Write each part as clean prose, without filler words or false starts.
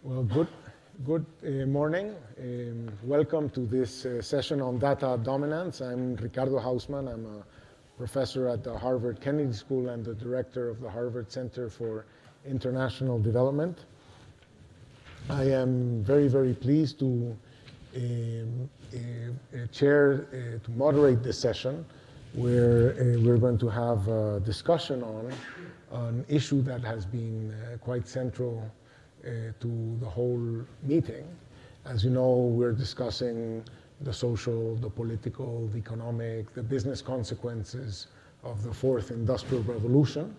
Well, good morning. Welcome to this session on data dominance. I'm Ricardo Hausmann. I'm a professor at the Harvard Kennedy School and the director of the Harvard Center for International Development. I am very, very pleased to to moderate this session where we're going to have a discussion on an issue that has been quite central to the whole meeting. As you know, we're discussing the social, the political, the economic, the business consequences of the fourth industrial revolution.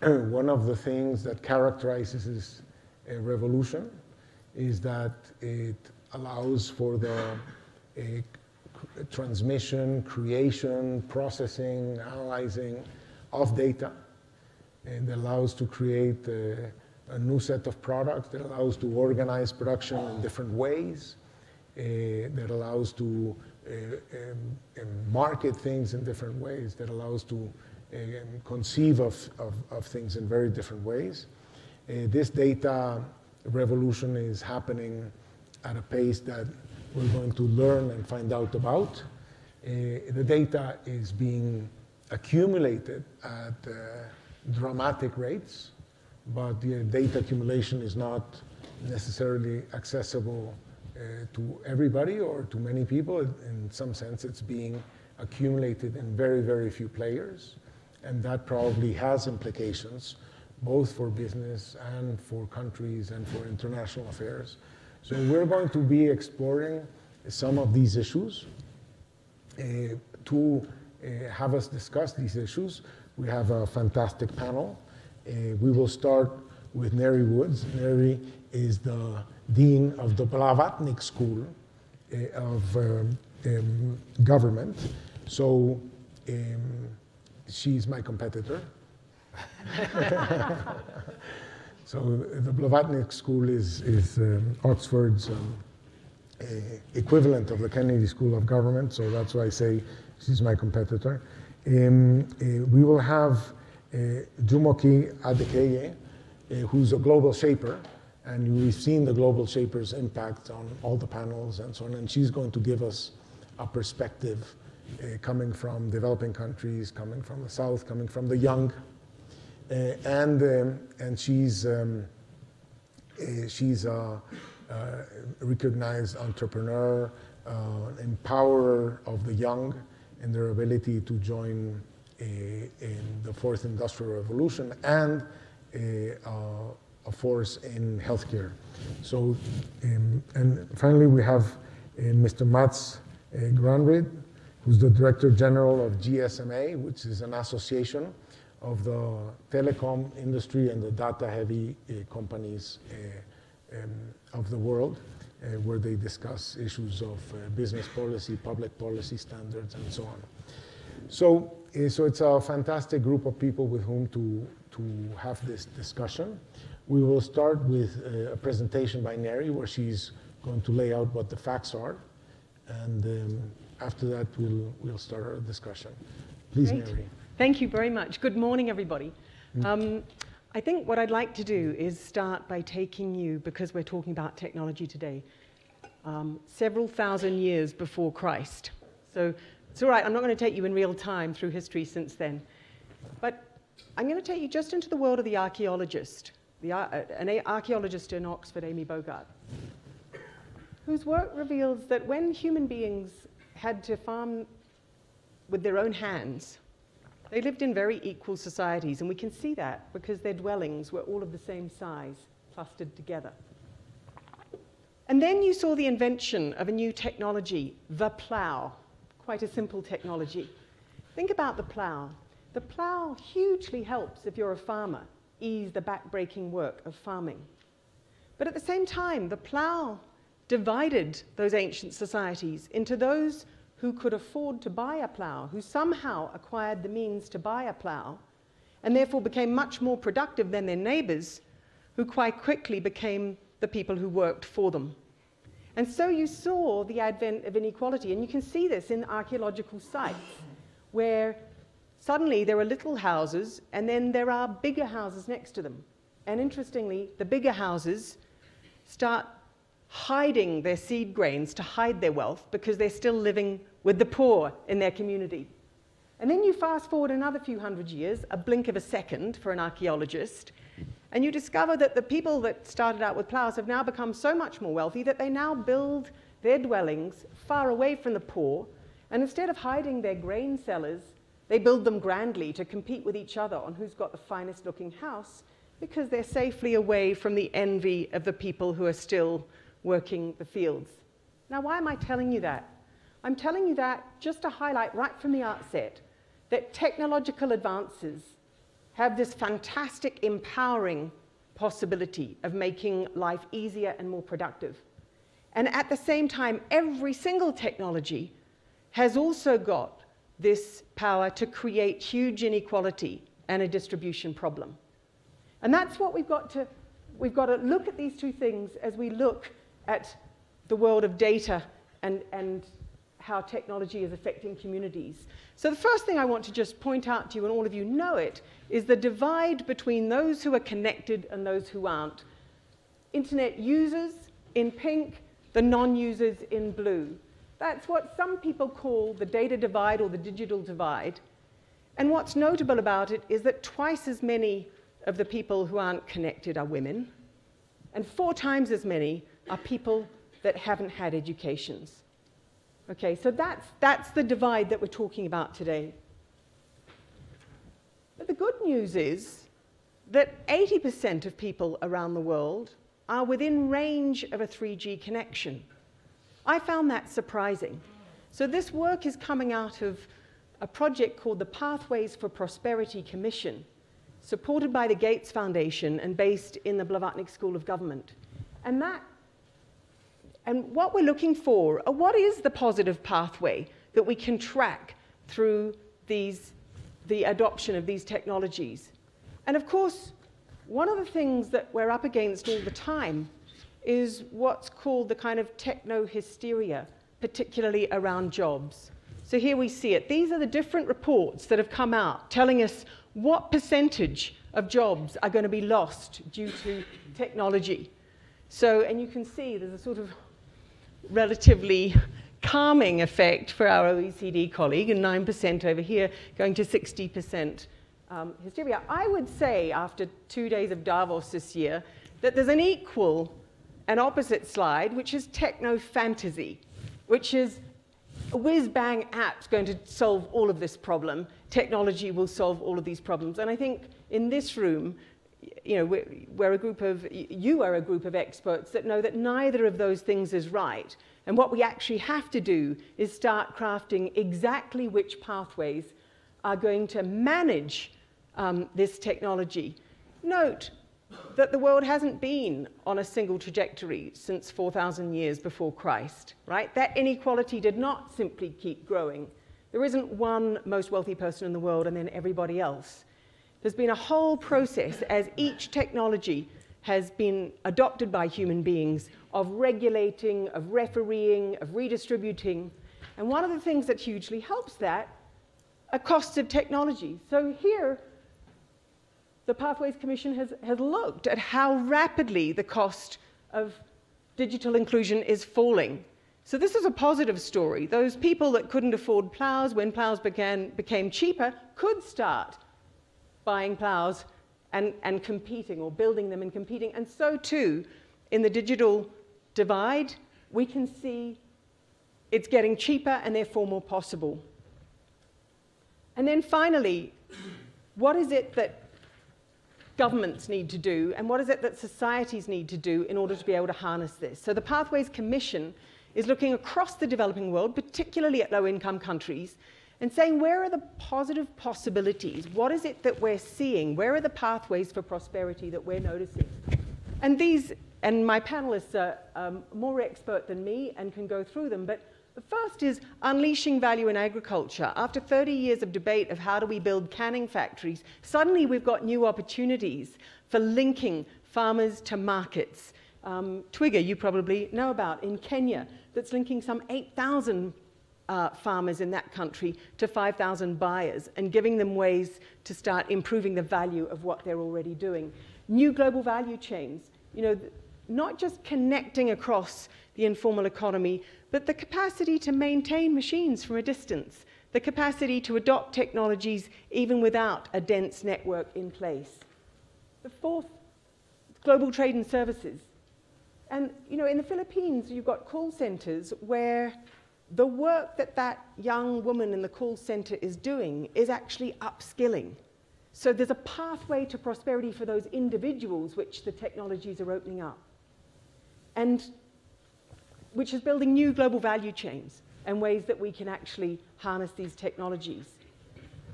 One of the things that characterizes this revolution is that it allows for the transmission, creation, processing, analyzing of data, and allows to create a new set of products that allows to organize production in different ways, that allows to market things in different ways, that allows to conceive of things in very different ways. This data revolution is happening at a pace that we're going to learn and find out about. The data is being accumulated at dramatic rates, but the data accumulation is not necessarily accessible to everybody or to many people. In some sense, it's being accumulated in very, very few players, and that probably has implications both for business and for countries and for international affairs. So we're going to be exploring some of these issues. To have us discuss these issues, we have a fantastic panel. We will start with Ngaire Woods. Ngaire is the dean of the Blavatnik School of Government. So she's my competitor. So the Blavatnik School is Oxford's equivalent of the Kennedy School of Government, so that's why I say she's my competitor. We will have Olajumoke Adekeye, who's a global shaper, and we've seen the global shaper's impact on all the panels and so on, and she's going to give us a perspective coming from developing countries, coming from the South, coming from the young, and she's a recognized entrepreneur, empowerer of the young in their ability to join in the fourth industrial revolution, and a force in healthcare. So, and finally we have Mr. Mats Granryd, who's the Director General of GSMA, which is an association of the telecom industry and the data-heavy companies of the world, where they discuss issues of business policy, public policy standards, and so on. So it's a fantastic group of people with whom to have this discussion. We will start with a presentation by Ngaire, where she's going to lay out what the facts are, and after that we'll start our discussion. Please, Ngaire. Thank you very much. Good morning, everybody. I think what I'd like to do is start by taking you, because we're talking about technology today, several thousand years before Christ. So it's all right, I'm not going to take you in real time through history since then. But I'm going to take you just into the world of the archaeologist, an archaeologist in Oxford, Amy Bogart, whose work reveals that when human beings had to farm with their own hands, they lived in very equal societies, and we can see that because their dwellings were all of the same size, clustered together. And then you saw the invention of a new technology, the plow, quite a simple technology. Think about the plow. The plow hugely helps, if you're a farmer, ease the back-breaking work of farming. But at the same time, the plow divided those ancient societies into those who could afford to buy a plow, who somehow acquired the means to buy a plow, and therefore became much more productive than their neighbors, who quite quickly became the people who worked for them. And so you saw the advent of inequality, and you can see this in archaeological sites, where suddenly there are little houses, and then there are bigger houses next to them. And interestingly, the bigger houses start hiding their seed grains to hide their wealth because they're still living with the poor in their community. And then you fast forward another few hundred years, a blink of a second for an archaeologist, and you discover that the people that started out with plows have now become so much more wealthy that they now build their dwellings far away from the poor, and instead of hiding their grain cellars, they build them grandly to compete with each other on who's got the finest looking house, because they're safely away from the envy of the people who are still working the fields. Now, why am I telling you that? I'm telling you that just to highlight right from the outset that technological advances have this fantastic, empowering possibility of making life easier and more productive. And at the same time, every single technology has also got this power to create huge inequality and a distribution problem. And that's what we've got to look at these two things as we look at the world of data and how technology is affecting communities. So the first thing I want to just point out to you, and all of you know it, is the divide between those who are connected and those who aren't. Internet users in pink, the non-users in blue. That's what some people call the data divide or the digital divide. And what's notable about it is that twice as many of the people who aren't connected are women, and 4 times as many are people that haven't had educations. Okay, so that's the divide that we're talking about today. But the good news is that 80% of people around the world are within range of a 3G connection. I found that surprising. So this work is coming out of a project called the Pathways for Prosperity Commission, supported by the Gates Foundation and based in the Blavatnik School of Government. And what we're looking for, what is the positive pathway that we can track through the adoption of these technologies? And of course, one of the things that we're up against all the time is what's called the kind of techno-hysteria, particularly around jobs. So here we see it. These are the different reports that have come out telling us what percentage of jobs are going to be lost due to technology. So, and you can see there's a sort of relatively calming effect for our OECD colleague, and 9% over here, going to 60% hysteria. I would say, after 2 days of Davos this year, that there's an equal and opposite slide, which is techno-fantasy, which is a whiz-bang app's going to solve all of this problem. Technology will solve all of these problems. And I think in this room, you know, you are a group of experts that know that neither of those things is right. And what we actually have to do is start crafting exactly which pathways are going to manage this technology. Note that the world hasn't been on a single trajectory since 4,000 years before Christ, right? That inequality did not simply keep growing. There isn't one most wealthy person in the world and then everybody else. There's been a whole process as each technology has been adopted by human beings of regulating, of refereeing, of redistributing. And one of the things that hugely helps that are costs of technology. So here, the Pathways Commission has looked at how rapidly the cost of digital inclusion is falling. So this is a positive story. Those people that couldn't afford plows when plows became cheaper could start buying plows and competing, or building them and competing. And so too, in the digital divide, we can see it's getting cheaper and therefore more possible. And then finally, what is it that governments need to do, and what is it that societies need to do in order to be able to harness this? So the Pathways Commission is looking across the developing world, particularly at low-income countries, and saying, where are the positive possibilities? What is it that we're seeing? Where are the pathways for prosperity that we're noticing? And my panelists are more expert than me and can go through them, but the first is unleashing value in agriculture. After 30 years of debate of how do we build canning factories, suddenly we've got new opportunities for linking farmers to markets. Twiga, you probably know about, in Kenya, that's linking some 8,000 farmers in that country to 5,000 buyers and giving them ways to start improving the value of what they're already doing. New global value chains. You know, not just connecting across the informal economy, but the capacity to maintain machines from a distance, the capacity to adopt technologies even without a dense network in place. The fourth, global trade and services. And in the Philippines, you've got call centers where the work that that young woman in the call center is doing is actually upskilling. So there's a pathway to prosperity for those individuals which the technologies are opening up, and which is building new global value chains and ways that we can actually harness these technologies.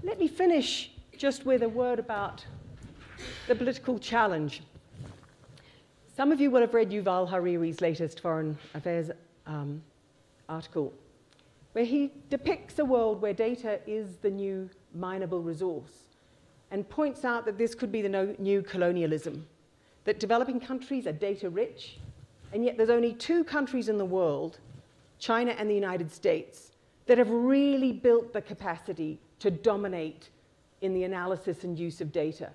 Let me finish just with a word about the political challenge. Some of you will have read Yuval Harari's latest Foreign Affairs article, where he depicts a world where data is the new mineable resource and points out that this could be the new colonialism, that developing countries are data rich, and yet there's only 2 countries in the world, China and the United States, that have really built the capacity to dominate in the analysis and use of data.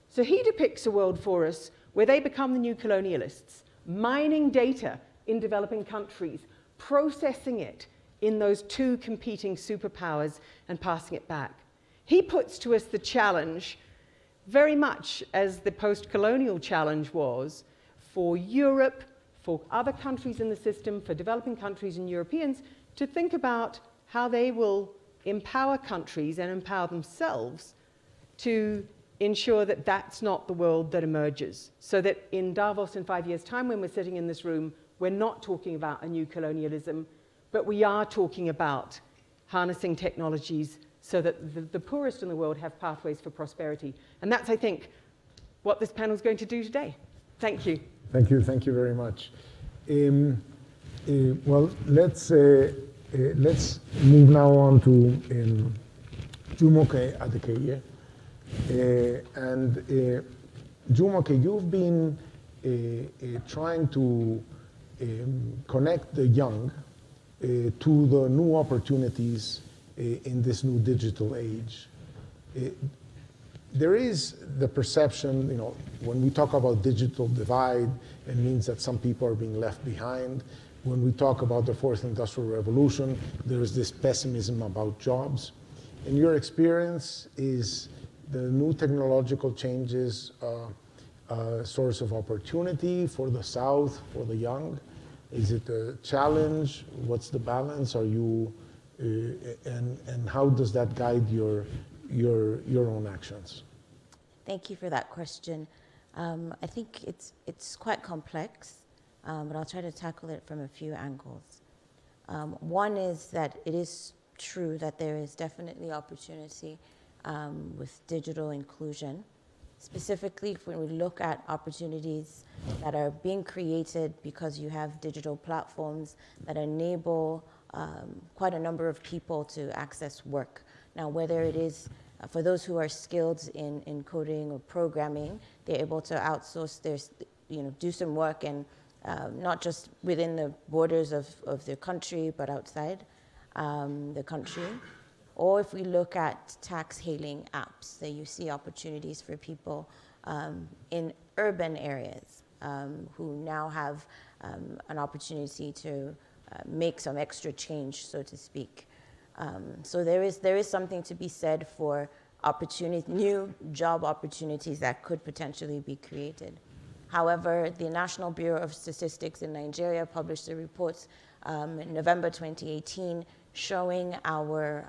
So he depicts a world for us where they become the new colonialists, mining data in developing countries, processing it in those 2 competing superpowers and passing it back. He puts to us the challenge very much as the post-colonial challenge was for Europe, for other countries in the system, for developing countries and Europeans, to think about how they will empower countries and empower themselves to ensure that that's not the world that emerges. So that in Davos in 5 years' time, when we're sitting in this room, we're not talking about a new colonialism, but we are talking about harnessing technologies so that the poorest in the world have pathways for prosperity. And that's, I think, what this panel is going to do today. Thank you. Thank you very much. Well, let's move now on to Olajumoke Adekeye. Olajumoke, you've been trying to connect the young to the new opportunities in this new digital age. There is the perception, when we talk about digital divide, it means that some people are being left behind. When we talk about the 4th industrial revolution, there is this pessimism about jobs. In your experience, is the new technological changes a source of opportunity for the South, for the young? Is it a challenge? What's the balance? Are you and how does that guide your own actions? Thank you for that question. I think it's quite complex, but I'll try to tackle it from a few angles. One is that it is true that there is definitely opportunity with digital inclusion. Specifically, when we look at opportunities that are being created because you have digital platforms that enable quite a number of people to access work. Now, whether it is for those who are skilled in coding or programming, they're able to outsource their, do some work and not just within the borders of their country, but outside the country. Or if we look at tax hailing apps, that you see opportunities for people in urban areas who now have an opportunity to make some extra change, so to speak. So there is something to be said for new job opportunities that could potentially be created. However, the National Bureau of Statistics in Nigeria published a report in November 2018 showing our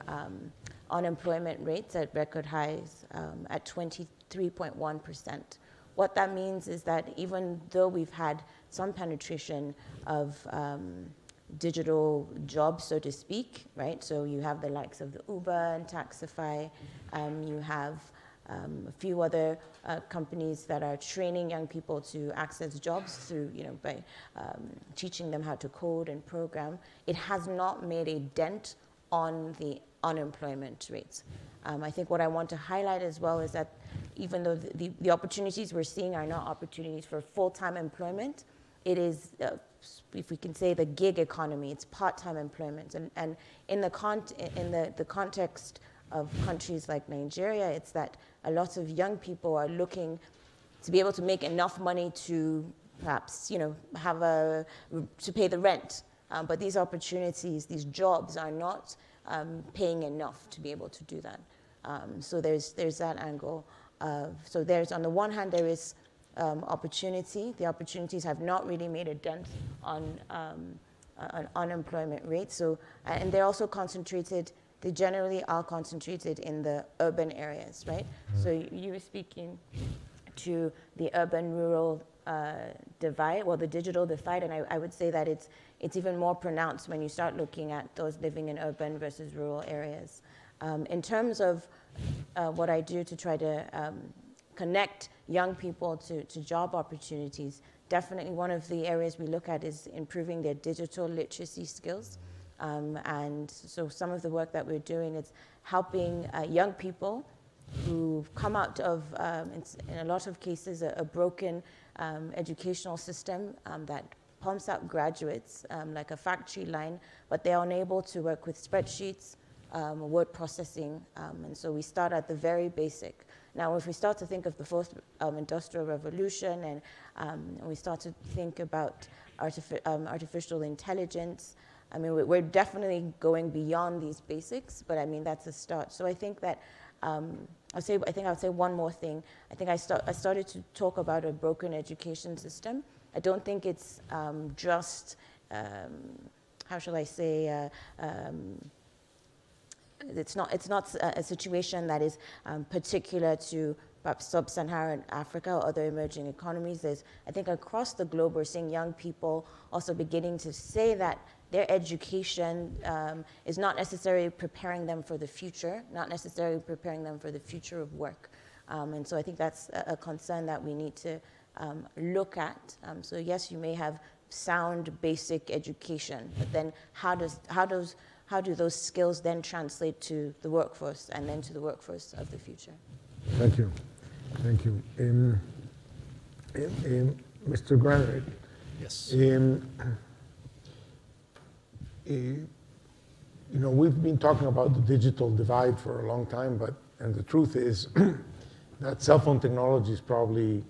unemployment rates at record highs at 23.1%. What that means is that even though we've had some penetration of digital jobs, so to speak, right? So you have the likes of the Uber and Taxify. You have a few other companies that are training young people to access jobs through, by teaching them how to code and program. It has not made a dent on the unemployment rates. I think what I want to highlight as well is that even though the opportunities we're seeing are not opportunities for full-time employment, it is, if we can say, the gig economy. It's part-time employment, and in the context of countries like Nigeria, it's that a lot of young people are looking to be able to make enough money to perhaps, have to pay the rent. But these opportunities, these jobs are not paying enough to be able to do that. So there's that angle. So there's, on the one hand, there is opportunity. The opportunities have not really made a dent on unemployment rate. So, and they're also concentrated, they generally are concentrated in the urban areas, right? So you were speaking to the urban-rural divide, well, the digital divide, and I would say that it's even more pronounced when you start looking at those living in urban versus rural areas. In terms of what I do to try to connect young people to job opportunities, definitely one of the areas we look at is improving their digital literacy skills. And so some of the work that we're doing is helping young people who've come out of, in a lot of cases, a broken educational system that pumps out graduates like a factory line, but they're unable to work with spreadsheets, word processing, and so we start at the very basic. Now, if we start to think of the fourth industrial revolution and we start to think about artificial intelligence, I mean, we're definitely going beyond these basics, but I mean, that's a start. So I think that, I think I'll say one more thing. I think I started to talk about a broken education system. I don't think it's just, how shall I say, it's not a situation that is particular to perhaps sub-Saharan Africa or other emerging economies. There's, I think across the globe, we're seeing young people also beginning to say that their education is not necessarily preparing them for the future, not necessarily preparing them for the future of work. And so I think that's a concern that we need to look at. So yes, you may have sound basic education, but then how do those skills then translate to the workforce and then to the workforce of the future? Thank you. Thank you. Mr. Granryd. Yes. We've been talking about the digital divide for a long time, and the truth is that cell phone technology is probably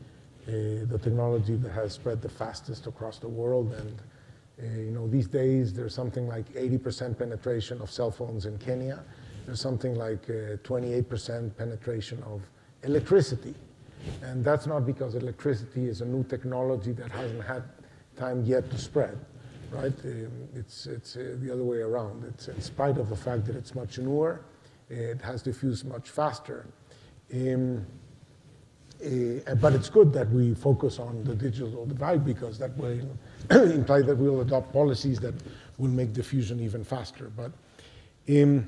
the technology that has spread the fastest across the world. And these days there's something like 80% penetration of cell phones in Kenya. There's something like 28% penetration of electricity. And that's not because electricity is a new technology that hasn't had time yet to spread, right? It's the other way around. It's in spite of the fact that it's much newer, it has diffused much faster. But it's good that we focus on the digital divide, because that will imply that we'll adopt policies that will make diffusion even faster. And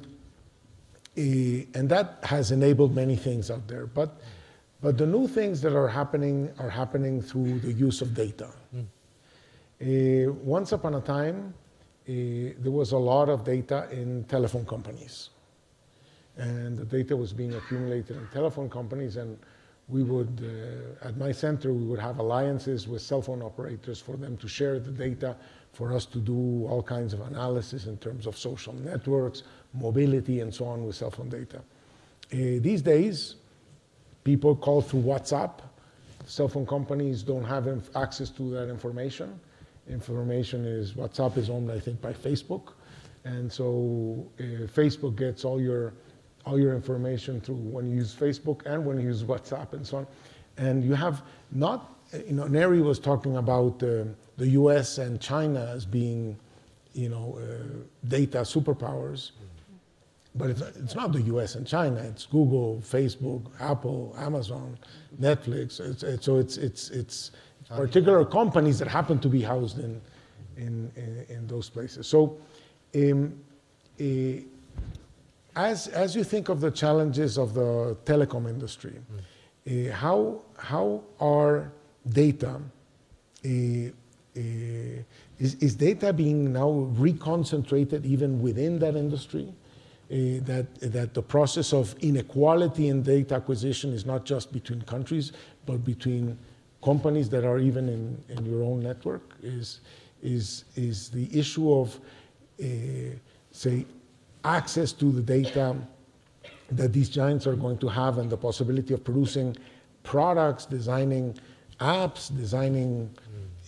that has enabled many things out there. But the new things that are happening through the use of data. Once upon a time, there was a lot of data in telephone companies. And the data was being accumulated in telephone companies, and we would, at my center, we would have alliances with cell phone operators for them to share the data, for us to do all kinds of analysis in terms of social networks, mobility, and so on with cell phone data. These days, people call through WhatsApp. Cell phone companies don't have access to that information. WhatsApp is owned, I think, by Facebook. And so Facebook gets all your information through when you use Facebook and when you use WhatsApp and so on. And you have not, Ngaire was talking about the US and China as being, data superpowers. But it's not the US and China, it's Google, Facebook, Apple, Amazon, Netflix. It's particular companies that happen to be housed in those places. So as you think of the challenges of the telecom industry, how are data, is data being now reconcentrated even within that industry? That the process of inequality in data acquisition is not just between countries, but between companies that are even in your own network? Is the issue of, say, access to the data that these giants are going to have, and the possibility of producing products, designing apps, designing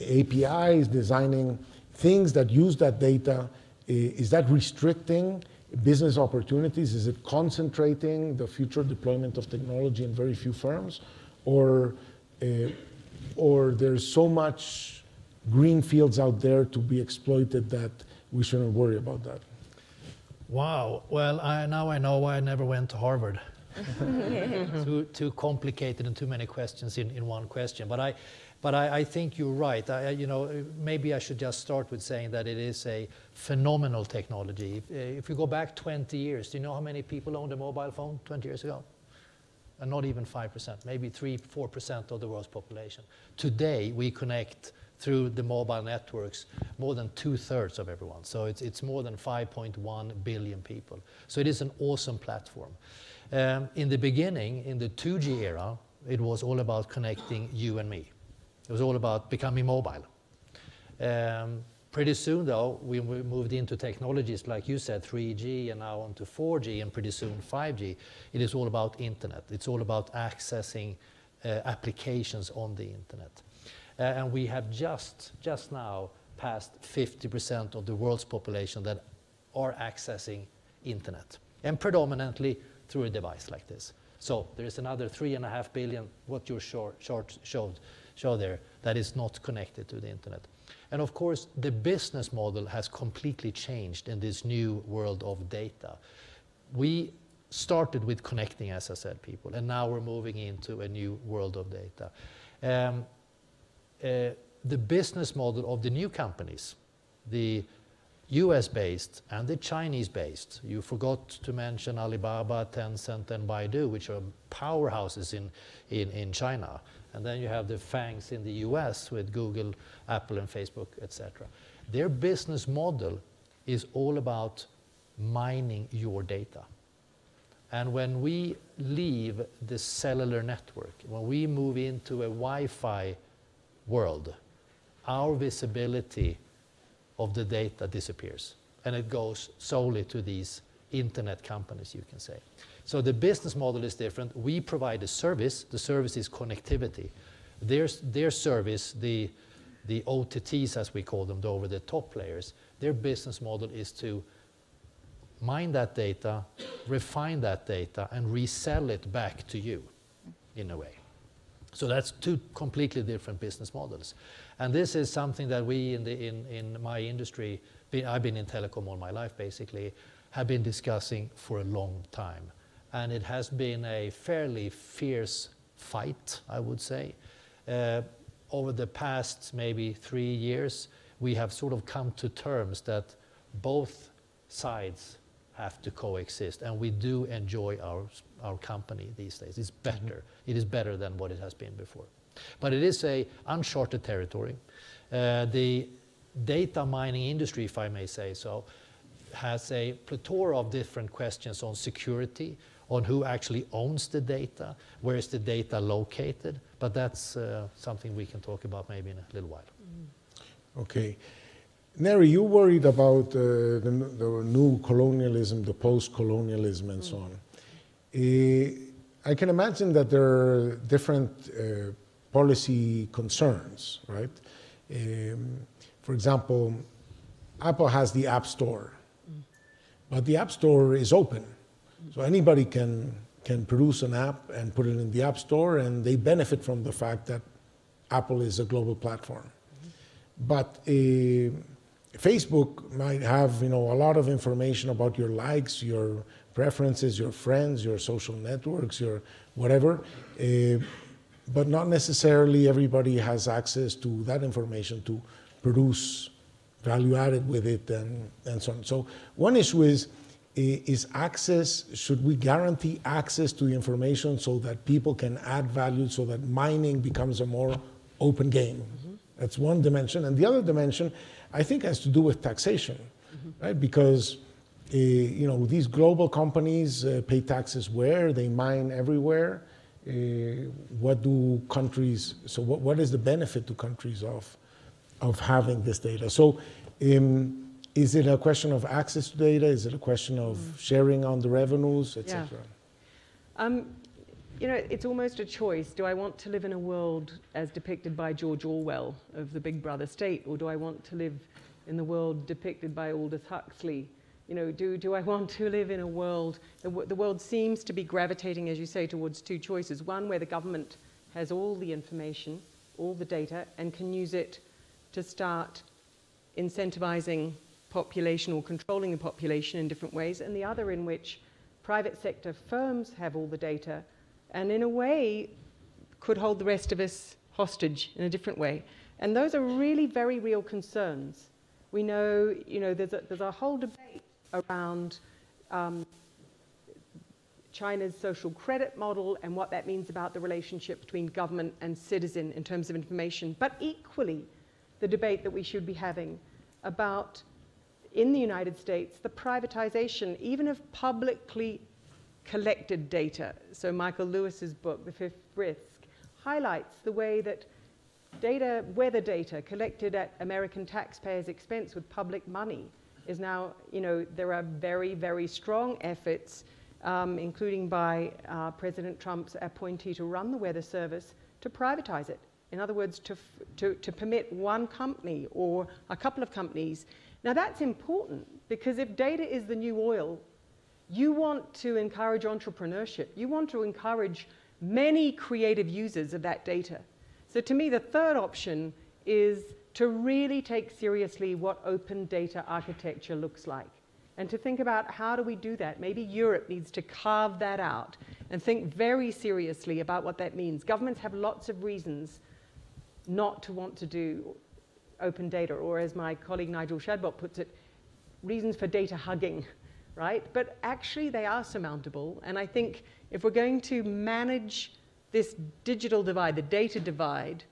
APIs, designing things that use that data, is that restricting business opportunities? Is it concentrating the future deployment of technology in very few firms? Or there's so much green fields out there to be exploited that we shouldn't worry about that? Wow. Well, now I know why I never went to Harvard. Too complicated and too many questions in one question. But I think you're right. Maybe I should just start with saying that it is a phenomenal technology. If you go back 20 years, do you know how many people owned a mobile phone 20 years ago? And not even 5%, maybe 3-4% of the world's population. Today, we connect through the mobile networks more than 2/3 of everyone. So it's more than 5.1 billion people. So it is an awesome platform. In the beginning, in the 2G era, it was all about connecting you and me. It was all about becoming mobile. Pretty soon, though, we moved into technologies like you said, 3G, and now onto 4G, and pretty soon 5G. It is all about internet. It's all about accessing applications on the internet. And we have just now passed 50% of the world's population that are accessing internet, and predominantly through a device like this. So there is another 3.5 billion, what your chart showed there, that is not connected to the internet. And of course, the business model has completely changed in this new world of data. We started with connecting, as I said, people, and now we're moving into a new world of data. The business model of the new companies, the US-based and the Chinese-based, you forgot to mention Alibaba, Tencent, and Baidu, which are powerhouses in China. And then you have the FANGs in the US with Google, Apple, and Facebook, etc. Their business model is all about mining your data. And when we leave the cellular network, when we move into a Wi-Fi world, our visibility of the data disappears. And it goes solely to these internet companies, you can say. So the business model is different. We provide a service. The service is connectivity. Their service, the OTTs as we call them, the over-the-top players, their business model is to mine that data, refine that data, and resell it back to you in a way. So that's two completely different business models. And this is something that we in my industry, I've been in telecom all my life basically, have been discussing for a long time. And it has been a fairly fierce fight, I would say. Over the past maybe 3 years, we have sort of come to terms that both sides have to coexist, and we do enjoy our company these days. It's better. Mm-hmm. It is better than what it has been before. But it is a uncharted territory. The data mining industry, if I may say so, has a plethora of different questions on security, on who actually owns the data, where is the data located, but that's something we can talk about maybe in a little while. Okay. Ngaire, you worried about the new colonialism, the post-colonialism and so on. I can imagine that there are different policy concerns, right? For example, Apple has the App Store, but the App Store is open. So anybody can produce an app and put it in the App Store, and they benefit from the fact that Apple is a global platform. But Facebook might have, a lot of information about your likes, your preferences, your friends, your social networks, your whatever, but not necessarily everybody has access to that information to produce value added with it and so on. So one issue is access. Should we guarantee access to the information so that people can add value, so that mining becomes a more open game? Mm-hmm. That's one dimension. And the other dimension, I think, has to do with taxation, mm-hmm. right? Because these global companies pay taxes where? They mine everywhere. What do countries, so what is the benefit to countries of having this data? So is it a question of access to data? Is it a question of sharing on the revenues, etc.? Yeah. you know, it's almost a choice. Do I want to live in a world as depicted by George Orwell of the Big Brother state, or do I want to live in the world depicted by Aldous Huxley? You know, do I want to live in a world, the world seems to be gravitating, as you say, towards two choices. One, where the government has all the information, all the data, and can use it to start incentivizing population or controlling the population in different ways, and the other in which private sector firms have all the data and in a way could hold the rest of us hostage in a different way. And those are really very real concerns. We know, you know, there's a whole debate around China's social credit model and what that means about the relationship between government and citizen in terms of information, but equally the debate that we should be having about, in the United States, the privatization even of publicly collected data. So Michael Lewis's book, The Fifth Risk, highlights the way that data, weather data collected at American taxpayers' expense with public money is now, you know, there are very, very strong efforts, including by President Trump's appointee to run the Weather Service, to privatize it. In other words, to permit one company or a couple of companies. Now that's important, because if data is the new oil, you want to encourage entrepreneurship. You want to encourage many creative users of that data. So to me, the third option is to really take seriously what open data architecture looks like, and to think about how do we do that. Maybe Europe needs to carve that out and think very seriously about what that means. Governments have lots of reasons not to want to do open data, or as my colleague Nigel Shadbot puts it, reasons for data hugging, right? But actually they are surmountable, and I think if we're going to manage this digital divide, the data divide,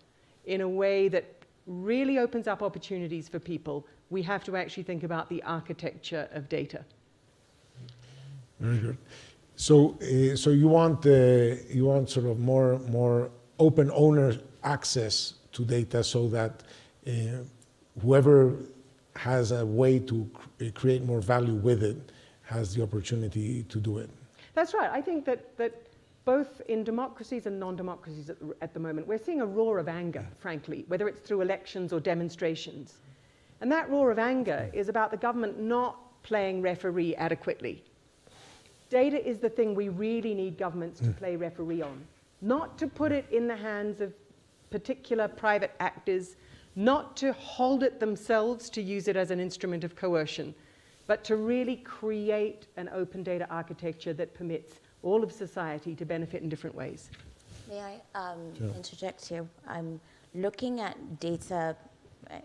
in a way that really opens up opportunities for people, we have to actually think about the architecture of data. Very good. So, so you want sort of more open owner access to data, so that whoever has a way to create more value with it has the opportunity to do it. That's right. I think that both in democracies and non-democracies at the moment, we're seeing a roar of anger, frankly, whether it's through elections or demonstrations. And that roar of anger is about the government not playing referee adequately. Data is the thing we really need governments to play referee on, not to put it in the hands of particular private actors, not to hold it themselves to use it as an instrument of coercion, but to really create an open data architecture that permits all of society to benefit in different ways. May I interject here? I'm looking at data.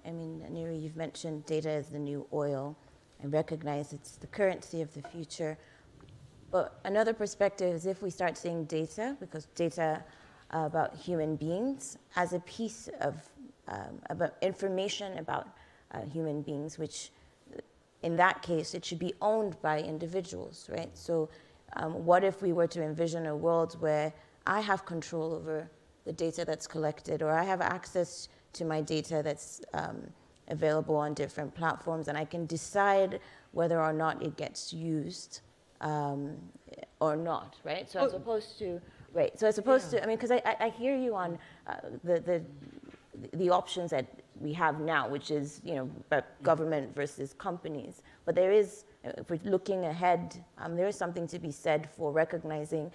I mean, Ngaire, you've mentioned data as the new oil. I recognize it's the currency of the future. But another perspective is if we start seeing data, because data about human beings as a piece of about information about human beings, which in that case, it should be owned by individuals, right? So what if we were to envision a world where I have control over the data that's collected, or I have access to my data that's available on different platforms, and I can decide whether or not it gets used or not, right? So as opposed to, right, so as opposed to, I mean, because I hear you on the options that we have now, which is, you know, government versus companies. But there is, if we're looking ahead, there is something to be said for recognizing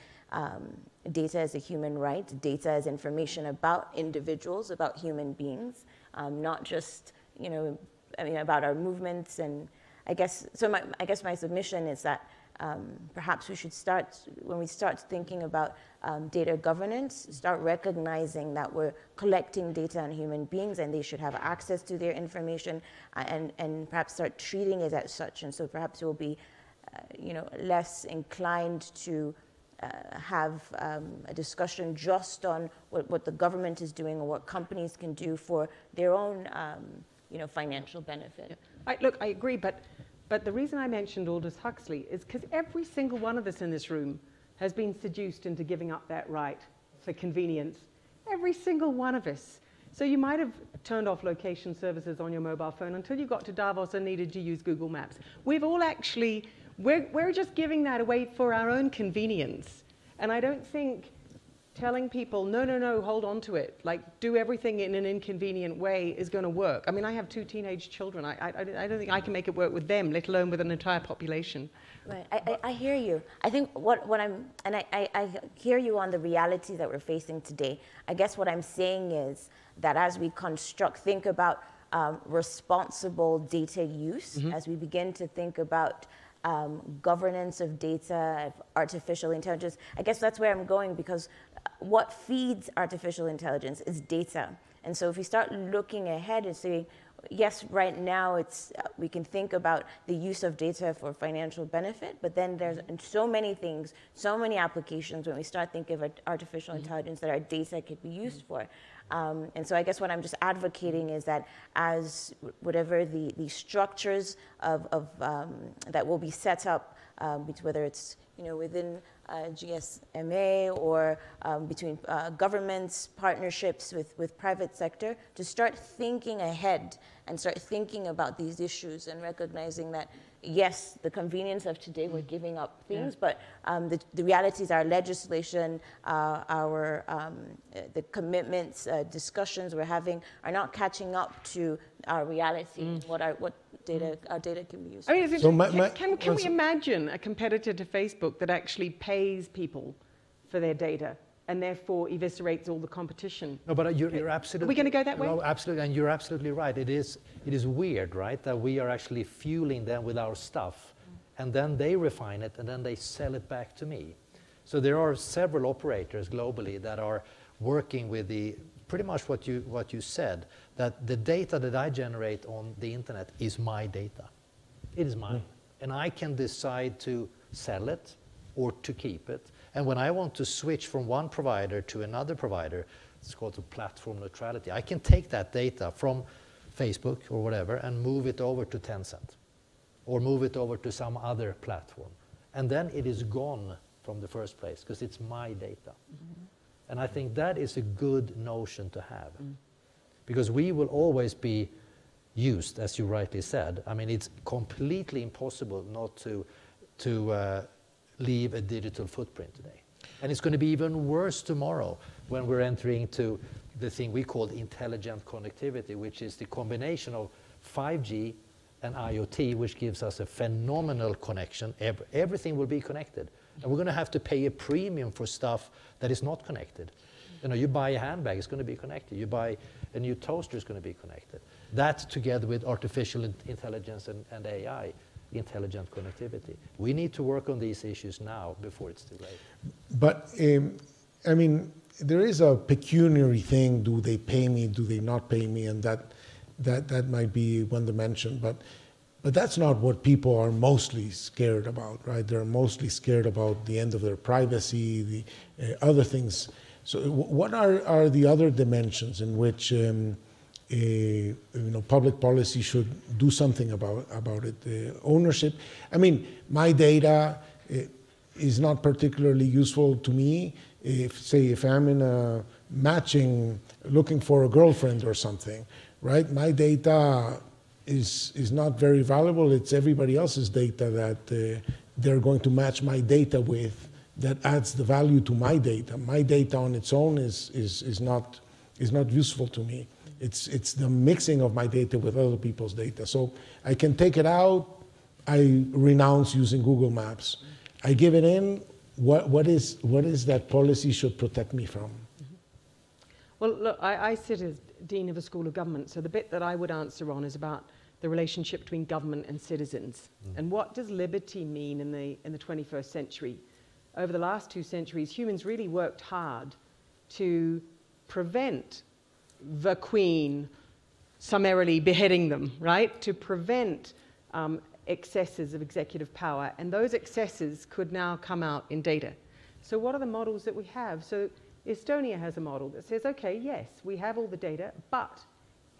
data as a human right, data as information about individuals, about human beings, not just, you know, I mean, about our movements. And I guess, so I guess my submission is that perhaps we should start, when we start thinking about data governance, start recognizing that we're collecting data on human beings and they should have access to their information, and perhaps start treating it as such. And so perhaps we'll be, you know, less inclined to have a discussion just on what the government is doing or what companies can do for their own, you know, financial benefit. Yeah. Look, I agree, but the reason I mentioned Aldous Huxley is because every single one of us in this room has been seduced into giving up that right for convenience. Every single one of us. So you might have turned off location services on your mobile phone until you got to Davos and needed to use Google Maps. We've all actually, we're just giving that away for our own convenience. And I don't think telling people, no, no, no, hold on to it. Like, do everything in an inconvenient way is going to work. I mean, I have 2 teenage children. I don't think I can make it work with them, let alone with an entire population. Right, I hear you. I think I hear you on the reality that we're facing today. I guess what I'm saying is that as we think about responsible data use, as we begin to think about governance of data, of artificial intelligence, I guess that's where I'm going, because what feeds artificial intelligence is data. And so if we start looking ahead and saying, yes, right now we can think about the use of data for financial benefit, but then there's so many things, so many applications when we start thinking of artificial intelligence that our data could be used for. And so I guess what I'm just advocating is that as whatever the structures that will be set up, whether it's within GSMA or between governments, partnerships with private sector, to start thinking ahead and start thinking about these issues and recognizing that, yes, the convenience of today, we're giving up things, but the realities, our legislation, the commitments, discussions we're having are not catching up to our reality, what our data can be used. I mean, can we imagine a competitor to Facebook that actually pays people for their data and therefore eviscerates all the competition? No, but you're absolutely... Are we going to go that way? No, absolutely, and you're absolutely right. It is weird, right, that we are actually fueling them with our stuff, and then they refine it, and then they sell it back to me. So there are several operators globally that are working with pretty much what you said, that the data that I generate on the internet is my data. It is mine. And I can decide to sell it or to keep it. And when I want to switch from one provider to another provider, it's called platform neutrality. I can take that data from Facebook or whatever and move it over to Tencent or move it over to some other platform. And then it is gone from the first place because it's my data. And I think that is a good notion to have, because we will always be used, as you rightly said. I mean, it's completely impossible not to leave a digital footprint today. And it's going to be even worse tomorrow when we're entering into the thing we call intelligent connectivity, which is the combination of 5G and IoT, which gives us a phenomenal connection. Everything will be connected. And we're going to have to pay a premium for stuff that is not connected. You buy a handbag, it's going to be connected. You buy a new toaster, it's going to be connected. That together with artificial intelligence and AI, intelligent connectivity. We need to work on these issues now before it's too late. But, I mean, there is a pecuniary thing. Do they pay me? Do they not pay me? And that might be one dimension. But that's not what people are mostly scared about, right? They're mostly scared about the end of their privacy, the other things. So what are the other dimensions in which public policy should do something about it? Ownership. I mean, my data is not particularly useful to me. If I'm in a matching, looking for a girlfriend or something, right? My data is not very valuable. It's everybody else's data that they're going to match my data with that adds the value to my data. My data on its own is not useful to me. It's the mixing of my data with other people's data. So I can take it out. I renounce using Google Maps. I give it in. What is that policy should protect me from? Well, look, I sit as Dean of a School of Government, so the bit that I would answer on is about the relationship between government and citizens. And what does liberty mean in the 21st century? Over the last 2 centuries, humans really worked hard to prevent the Queen summarily beheading them, right? To prevent excesses of executive power, and those excesses could now come out in data. So what are the models that we have? So Estonia has a model that says, okay, yes, we have all the data, but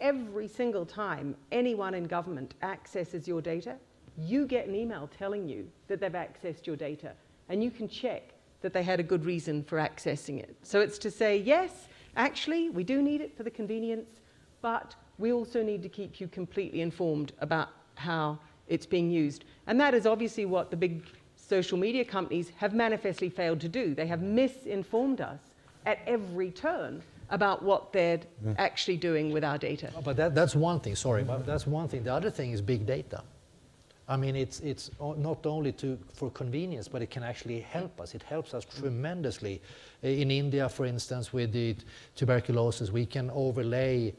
every single time anyone in government accesses your data, you get an email telling you that they've accessed your data, and you can check that they had a good reason for accessing it. So it's to say, yes, actually, we do need it for the convenience, but we also need to keep you completely informed about how it's being used. And that is obviously what the big social media companies have manifestly failed to do. They have misinformed us at every turn about what they're actually doing with our data. But that's one thing, sorry, but that's one thing. The other thing is big data. I mean, it's not only for convenience, but it can actually help us. It helps us tremendously. In India, for instance, with the tuberculosis, we can overlay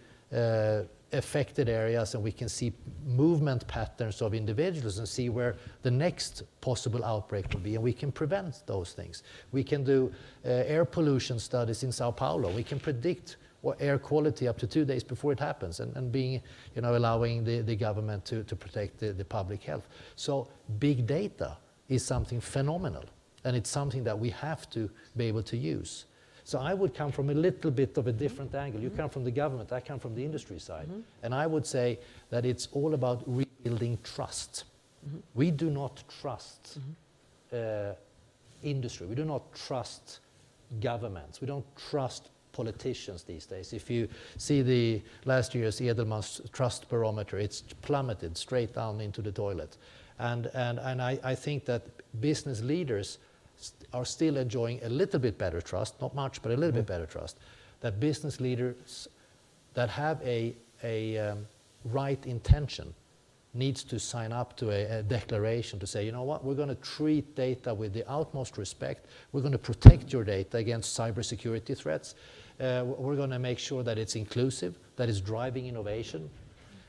affected areas and we can see movement patterns of individuals and see where the next possible outbreak will be, and we can prevent those things. We can do air pollution studies in Sao Paulo. We can predict air quality up to 2 days before it happens, and being, allowing the government to protect the public health. So big data is something phenomenal, and it's something that we have to be able to use. So I would come from a little bit of a different angle. You come from the government, I come from the industry side. And I would say that it's all about rebuilding trust. We do not trust industry. We do not trust governments. We don't trust politicians these days. If you see the last year's Edelman's trust barometer, it's plummeted straight down into the toilet. And I think that business leaders are still enjoying a little bit better trust, not much, but a little bit better trust, that business leaders that have a right intention needs to sign up to a declaration to say, you know what, we're going to treat data with the utmost respect. We're going to protect your data against cybersecurity threats. We're going to make sure that it's inclusive, that it's driving innovation,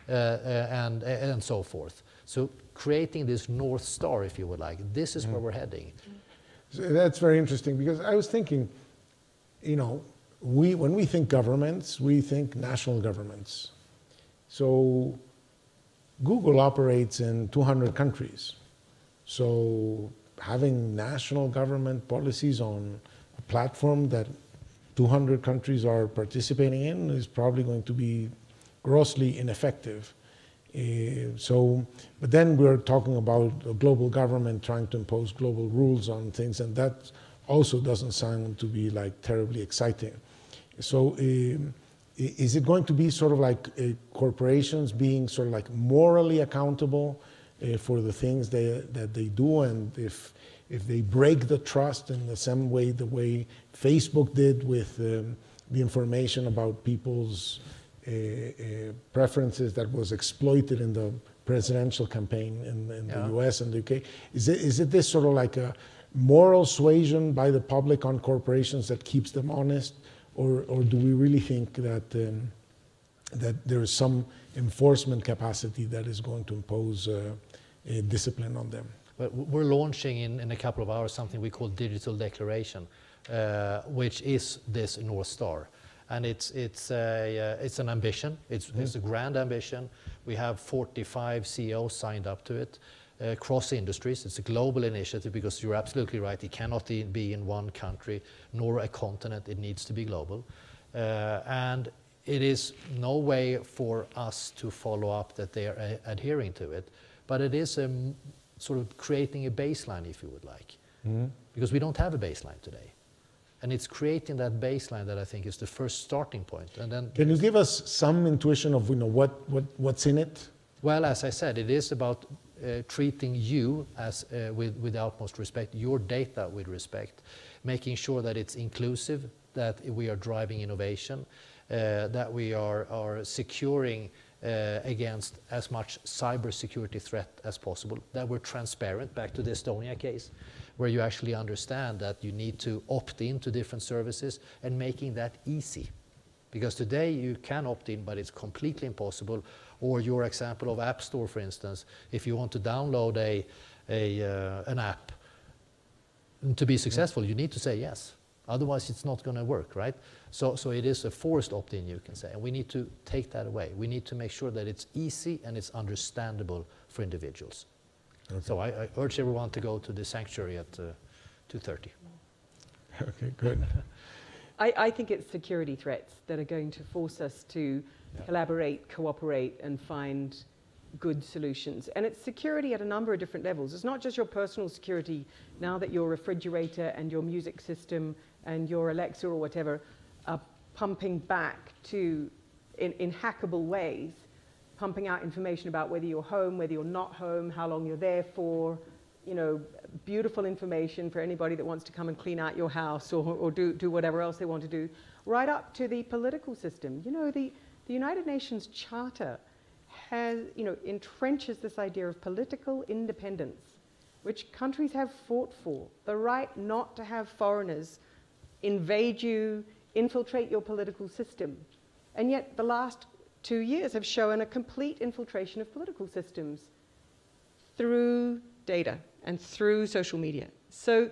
and so forth. So creating this North Star, if you would like, this is where we're heading. So that's very interesting, because I was thinking, when we think governments, we think national governments. So Google operates in 200 countries. So having national government policies on a platform that 200 countries are participating in is probably going to be grossly ineffective. But then we're talking about a global government trying to impose global rules on things, and that also doesn't sound to be like terribly exciting. So is it going to be sort of like corporations being sort of like morally accountable for the things that they do, and if they break the trust in the same way, the way Facebook did with the information about people's preferences that was exploited in the presidential campaign in the US and the UK. Is it this sort of like a moral suasion by the public on corporations that keeps them honest, or do we really think that that there is some enforcement capacity that is going to impose a discipline on them? But we're launching in a couple of hours something we call Digital Declaration, which is this North Star. And it's an ambition. It's a grand ambition. We have 45 CEOs signed up to it, across industries. It's a global initiative, because you're absolutely right. It cannot be in one country nor a continent. It needs to be global. And it is no way for us to follow up that they are adhering to it, but it is sort of creating a baseline, if you would like, because we don't have a baseline today. And it's creating that baseline that I think is the first starting point. And then, can you give us some intuition of what's in it? Well, as I said, it is about treating you as with the utmost respect, your data with respect, making sure that it's inclusive, that we are driving innovation, that we are securing against as much cybersecurity threat as possible, that we're transparent, back to the Estonia case, where you actually understand that you need to opt into different services, and making that easy. Because today you can opt in, but it's completely impossible. Or your example of App Store, for instance, if you want to download an app, to be successful, you need to say yes. Otherwise, it's not going to work, right? So it is a forced opt-in, you can say. And we need to take that away. We need to make sure that it's easy and it's understandable for individuals. Okay. So I urge everyone to go to the sanctuary at 2:30. Okay, good. I think it's security threats that are going to force us to collaborate, cooperate, and find good solutions. And it's security at a number of different levels. It's not just your personal security. Now that your refrigerator and your music system and your Alexa or whatever are pumping back to, in hackable ways, pumping out information about whether you're home, whether you're not home, how long you're there for, you know, beautiful information for anybody that wants to come and clean out your house or do whatever else they want to do, right up to the political system. You know, the United Nations Charter has, you know, entrenches this idea of political independence, which countries have fought for, the right not to have foreigners invade you, infiltrate your political system. And yet the last 2 years have shown a complete infiltration of political systems through data and through social media. So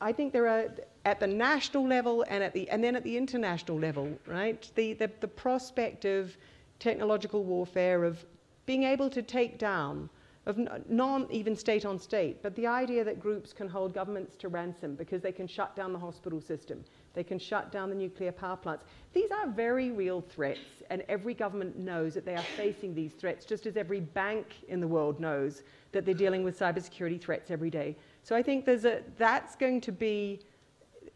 I think there are, at the national level and then at the international level, right, the prospect of technological warfare, of being able to take down, of not even state on state, but the idea that groups can hold governments to ransom because they can shut down the hospital system, they can shut down the nuclear power plants. These are very real threats, and every government knows that they are facing these threats, just as every bank in the world knows that they're dealing with cybersecurity threats every day. So I think that's going to be,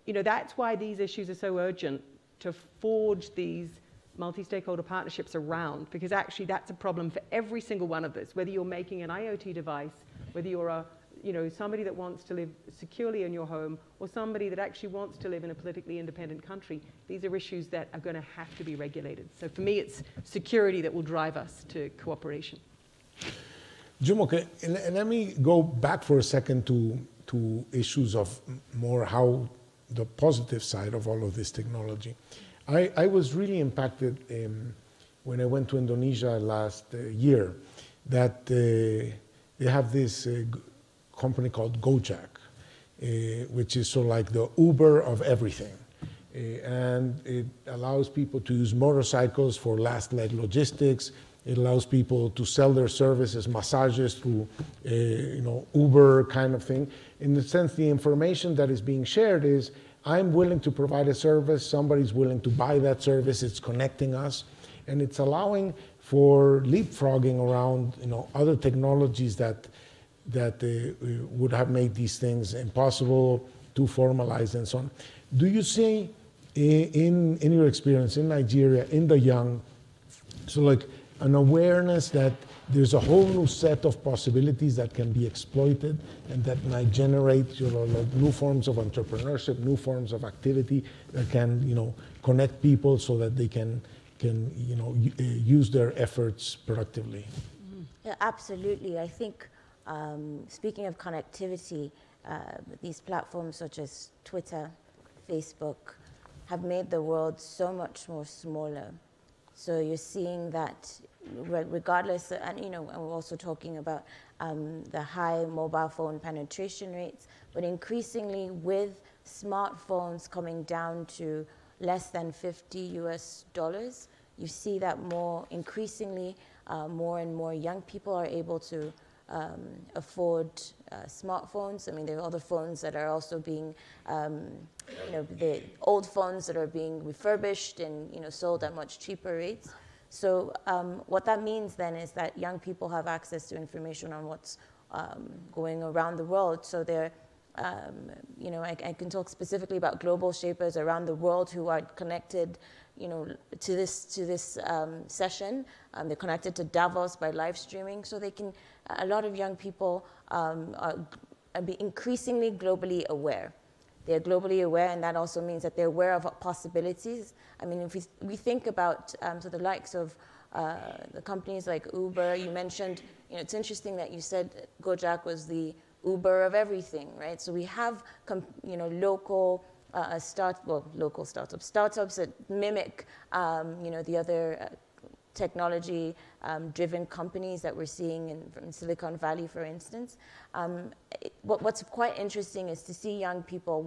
you know, that's why these issues are so urgent, to forge these multi-stakeholder partnerships around, because actually that's a problem for every single one of us, whether you're making an IoT device, whether you're somebody that wants to live securely in your home, or somebody that actually wants to live in a politically independent country. These are issues that are going to have to be regulated. So for me, it's security that will drive us to cooperation. Olajumoke, and let me go back for a second to issues of more how the positive side of all of this technology. I was really impacted when I went to Indonesia last year, that they have this company called Gojek, which is sort of like the Uber of everything. And it allows people to use motorcycles for last leg logistics. It allows people to sell their services, massages through, Uber kind of thing. In the sense, the information that is being shared is, I'm willing to provide a service, somebody's willing to buy that service, it's connecting us, and it's allowing for leapfrogging around, other technologies that would have made these things impossible to formalize and so on. Do you see in your experience in Nigeria, in the young, so like an awareness that there's a whole new set of possibilities that can be exploited and that might generate like new forms of entrepreneurship, new forms of activity that can connect people so that they can use their efforts productively? Yeah, absolutely. I think speaking of connectivity, these platforms such as Twitter, Facebook have made the world so much more smaller. So you're seeing that regardless, and we're also talking about the high mobile phone penetration rates, but increasingly with smartphones coming down to less than $50, you see that increasingly more and more young people are able to afford smartphones. I mean, there are other phones that are also being, the old phones that are being refurbished and sold at much cheaper rates. So what that means then is that young people have access to information on what's going around the world. So they're, I can talk specifically about global shapers around the world who are connected, to this session. They're connected to Davos by live streaming. So they can, a lot of young people are increasingly globally aware. They're globally aware, and that also means that they're aware of possibilities. I mean, if we think about the likes of the companies like Uber, you mentioned, it's interesting that you said Gojek was the Uber of everything, right? So we have, local startups that mimic, the other technology-driven companies that we're seeing in Silicon Valley, for instance. What's quite interesting is to see young people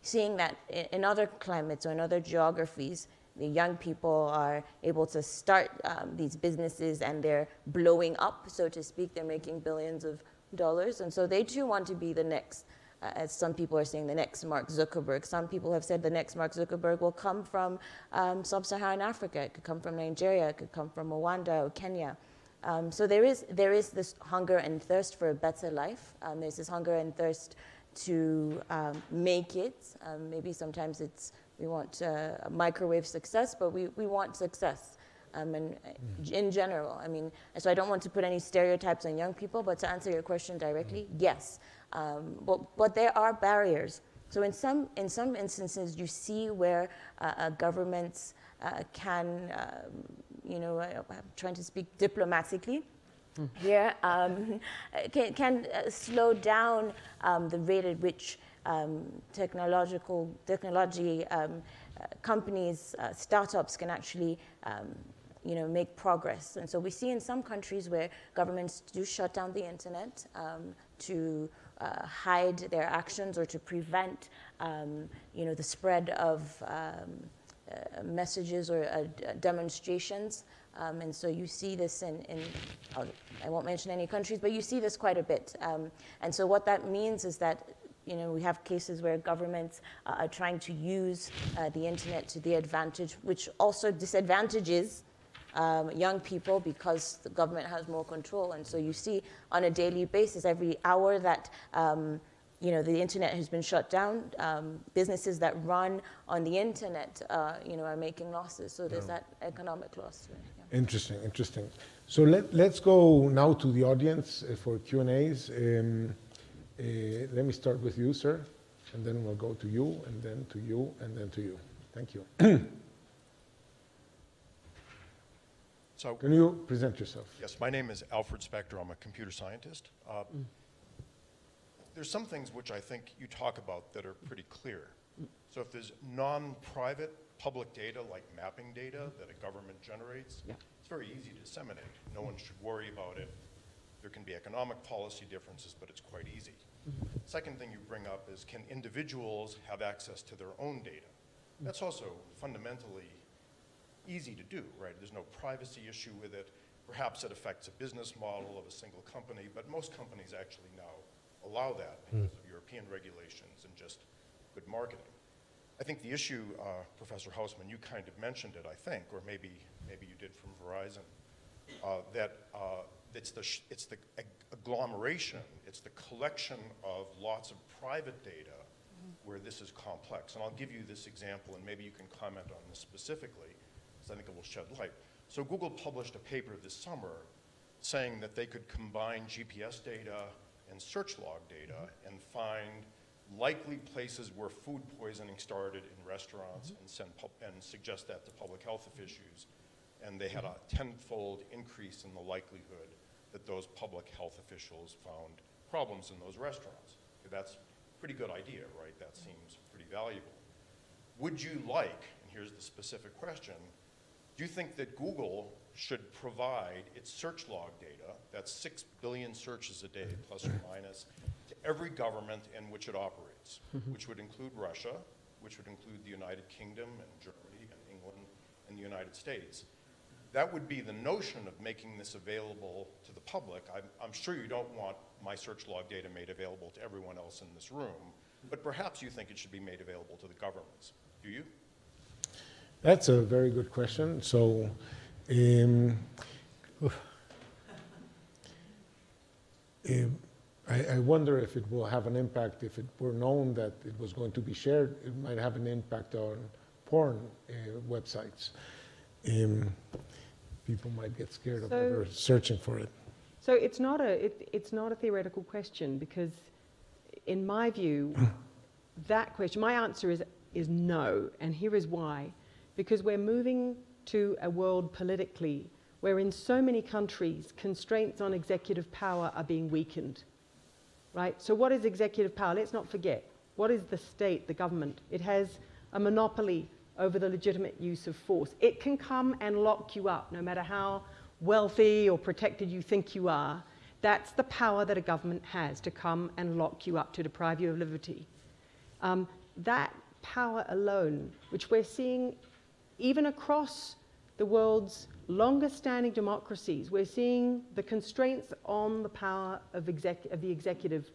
seeing that in other climates or in other geographies, the young people are able to start these businesses and they're blowing up, so to speak. They're making billions of dollars, and so they too want to be the next. As some people are saying, the next Mark Zuckerberg. Some people have said the next Mark Zuckerberg will come from sub-Saharan Africa. It could come from Nigeria. It could come from Rwanda or Kenya. So there is this hunger and thirst for a better life. There's this hunger and thirst to make it. Maybe sometimes we want microwave success, but we want success. and in general. I mean, so I don't want to put any stereotypes on young people, but to answer your question directly, yes. But there are barriers. So in some instances, you see where governments can, I'm trying to speak diplomatically here, can slow down the rate at which technology companies, startups can actually make progress. And so we see in some countries where governments do shut down the internet to hide their actions or to prevent the spread of messages or demonstrations. And so you see this in I won't mention any countries, but you see this quite a bit. And so what that means is that we have cases where governments are trying to use the internet to their advantage, which also disadvantages young people because the government has more control. And so you see on a daily basis, every hour that the internet has been shut down, businesses that run on the internet are making losses. So there's that economic loss. Yeah. Interesting. So let's go now to the audience for Q&As. Let me start with you, sir, and then we'll go to you, and then to you, and then to you. Thank you. So, can you present yourself? Yes, my name is Alfred Spector. I'm a computer scientist. There's some things which I think you talk about that are pretty clear. So if there's non-private public data, like mapping data that a government generates, it's very easy to disseminate. No one should worry about it. There can be economic policy differences, but it's quite easy. Second thing you bring up is, can individuals have access to their own data? That's also fundamentally easy to do, right? There's no privacy issue with it. Perhaps it affects a business model of a single company, but most companies actually now allow that because of European regulations and just good marketing. I think the issue, Professor Hausmann, you kind of mentioned it, I think, or maybe you did from Verizon, that it's the agglomeration, it's the collection of lots of private data where this is complex. And I'll give you this example, and maybe you can comment on this specifically, because I think it will shed light. So Google published a paper this summer saying that they could combine GPS data and search log data and find likely places where food poisoning started in restaurants and suggest that to public health officials. And they had a tenfold increase in the likelihood that those public health officials found problems in those restaurants. Okay, that's a pretty good idea, right? That seems pretty valuable. Would you like, and here's the specific question, do you think that Google should provide its search log data, that's 6 billion searches a day, plus or minus, to every government in which it operates, which would include Russia, which would include the United Kingdom and Germany and England and the United States? That would be the notion of making this available to the public. I'm sure you don't want my search log data made available to everyone else in this room, but perhaps you think it should be made available to the governments. Do you? That's a very good question. So, I wonder if it will have an impact. If it were known that it was going to be shared, it might have an impact on porn websites. People might get scared of ever searching for it. So it's not a theoretical question, because in my view, that question, my answer is no, and here is why. Because we're moving to a world politically where in so many countries, constraints on executive power are being weakened, right? So what is executive power? Let's not forget. What is the state, the government? It has a monopoly over the legitimate use of force. It can come and lock you up, no matter how wealthy or protected you think you are. That's the power that a government has, to come and lock you up, to deprive you of liberty. That power alone, which we're seeing even across the world's longest-standing democracies, we're seeing the constraints on the power of the executive